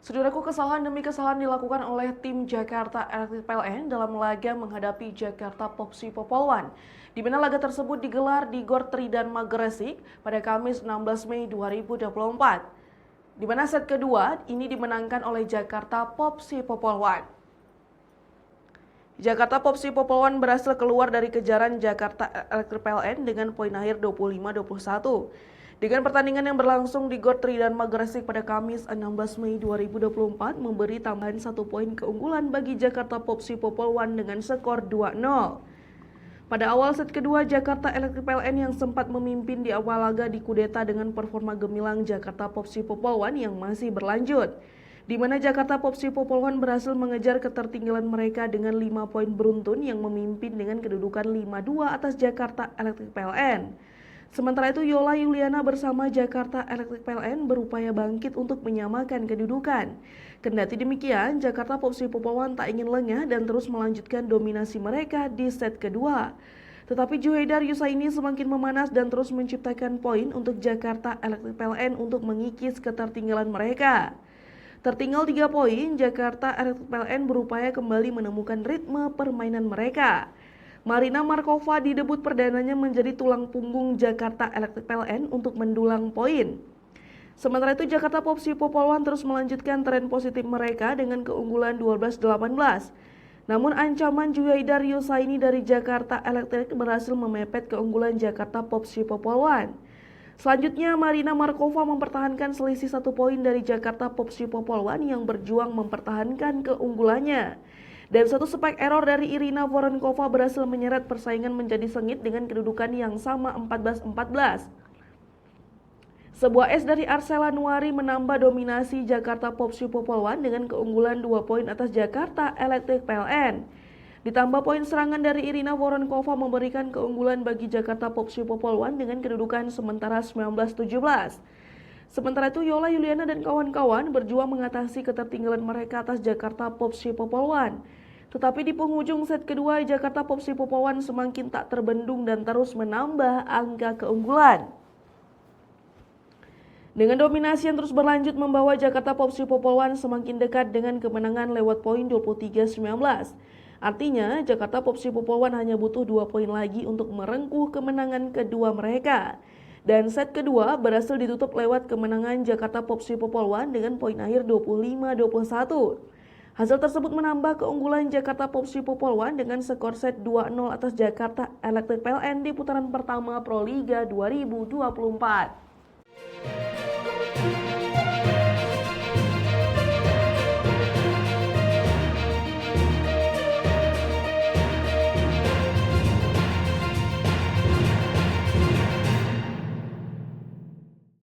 Saudaraku, kesalahan demi kesalahan dilakukan oleh tim Jakarta Electric PLN dalam laga menghadapi Jakarta Popsi Popolwan, di mana laga tersebut digelar di Gor Tridharma Gresik pada Kamis 16 Mei 2024. Di mana set kedua ini dimenangkan oleh Jakarta Popsi Popolwan. Jakarta Popsi Popolwan berhasil keluar dari kejaran Jakarta Electric PLN dengan poin akhir 25-21. Dengan pertandingan yang berlangsung di Gor Tridharma Gresik pada Kamis 16 Mei 2024 memberi tambahan 1 poin keunggulan bagi Jakarta Popsi Popolwan dengan skor 2-0. Pada awal set kedua, Jakarta Electric PLN yang sempat memimpin di awal laga dikudeta dengan performa gemilang Jakarta Popsi Popolwan yang masih berlanjut, di mana Jakarta Popsi Popolwan berhasil mengejar ketertinggalan mereka dengan 5 poin beruntun yang memimpin dengan kedudukan 5-2 atas Jakarta Electric PLN. Sementara itu, Yola Yuliana bersama Jakarta Electric PLN berupaya bangkit untuk menyamakan kedudukan. Kendati demikian, Jakarta Popsi Popolwan tak ingin lengah dan terus melanjutkan dominasi mereka di set kedua. Tetapi Juhaidar Yusaini semakin memanas dan terus menciptakan poin untuk Jakarta Electric PLN untuk mengikis ketertinggalan mereka. Tertinggal 3 poin, Jakarta Electric PLN berupaya kembali menemukan ritme permainan mereka. Marina Markova di debut perdananya menjadi tulang punggung Jakarta Electric PLN untuk mendulang poin. Sementara itu, Jakarta Popsi Popolwan terus melanjutkan tren positif mereka dengan keunggulan 12-18. Namun ancaman Juhaidar Yusaini dari Jakarta Electric berhasil memepet keunggulan Jakarta Popsi Popolwan. Selanjutnya, Marina Markova mempertahankan selisih 1 poin dari Jakarta Popsi Popolwan yang berjuang mempertahankan keunggulannya. Dan satu spike error dari Irina Voronkova berhasil menyeret persaingan menjadi sengit dengan kedudukan yang sama 14-14. Sebuah es dari Arcela Nuari menambah dominasi Jakarta Popsi Popolwan dengan keunggulan 2 poin atas Jakarta Electric PLN. Ditambah poin serangan dari Irina Voronkova memberikan keunggulan bagi Jakarta Popsi Popolwan dengan kedudukan sementara 19-17. Sementara itu, Yola Yuliana dan kawan-kawan berjuang mengatasi ketertinggalan mereka atas Jakarta Popsi Popolwan. Tetapi di penghujung set kedua, Jakarta Popsi Popolwan semakin tak terbendung dan terus menambah angka keunggulan. Dengan dominasi yang terus berlanjut membawa Jakarta Popsi Popolwan semakin dekat dengan kemenangan lewat poin 23-19. Artinya, Jakarta Popsi Popolwan hanya butuh 2 poin lagi untuk merengkuh kemenangan kedua mereka. Dan set kedua berhasil ditutup lewat kemenangan Jakarta Popsi Popolwan dengan poin akhir 25-21. Hasil tersebut menambah keunggulan Jakarta Popsi Popolwan dengan skor set 2-0 atas Jakarta Electric PLN di putaran pertama Proliga 2024.